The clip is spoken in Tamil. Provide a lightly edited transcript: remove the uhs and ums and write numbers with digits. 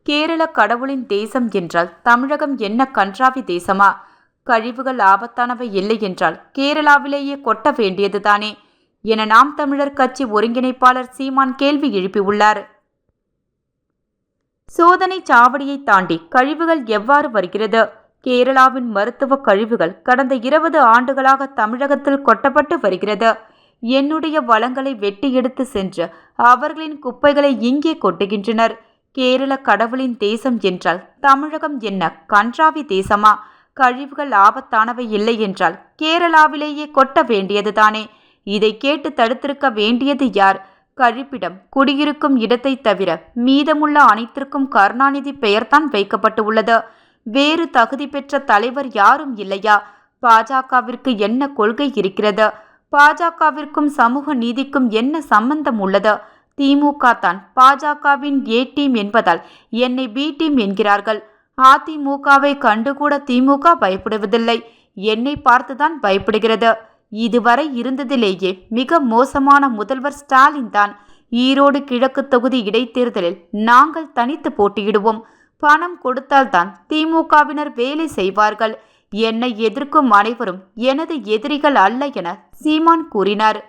கேரள கடவுளின் தேசம் என்றால் தமிழகம் என்ன கன்றாவி தேசமா? கழிவுகள் ஆபத்தானவை இல்லை என்றால் கேரளாவிலேயே கொட்ட வேண்டியதுதானே என நாம் தமிழர் கட்சி ஒருங்கிணைப்பாளர் சீமான் கேள்வி எழுப்பியுள்ளார். சோதனை சாவடியை தாண்டி கழிவுகள் எவ்வாறு வருகிறது? கேரளாவின் மருத்துவ கழிவுகள் கடந்த 20 ஆண்டுகளாக தமிழகத்தில் கொட்டப்பட்டு வருகிறது. என்னுடைய வளங்களை வெட்டி எடுத்து சென்று அவர்களின் குப்பைகளை இங்கே கொட்டுகின்றனர். கேரள கடவுளின் தேசம் என்றால் தமிழகம் என்ன கன்றாவி தேசமா? கழிவுகள் ஆபத்தானவை இல்லை என்றால் கேரளாவிலேயே கொட்ட வேண்டியதுதானே. இதை கேட்டு தடுத்திருக்க வேண்டியது யார்? கழிப்பிடம் குடியிருக்கும் இடத்தை தவிர மீதமுள்ள அனைத்திற்கும் கருணாநிதி பெயர்தான் வைக்கப்பட்டு உள்ளது. வேறு தகுதி பெற்ற தலைவர் யாரும் இல்லையா? பாஜகவிற்கு என்ன கொள்கை இருக்கிறது? பாஜகவிற்கும் சமூக நீதிக்கும் என்ன சம்பந்தம் உள்ளது? திமுக தான் பாஜகவின் ஏ டீம் என்பதால் என்னை பி டீம் என்கிறார்கள். அதிமுகவை கண்டுகூட திமுக பயப்படுவதில்லை, என்னை பார்த்துதான் பயப்படுகிறது. இதுவரை இருந்ததிலேயே மிக மோசமான முதல்வர் ஸ்டாலின் தான். ஈரோடு கிழக்கு தொகுதி இடைத்தேர்தலில் நாங்கள் தனித்து போட்டியிடுவோம். பணம் கொடுத்தால்தான் திமுகவினர் வேலை செய்வார்கள். என்னை எதிர்க்கும் அனைவரும் எனது எதிரிகள் அல்ல என சீமான் கூறினார்.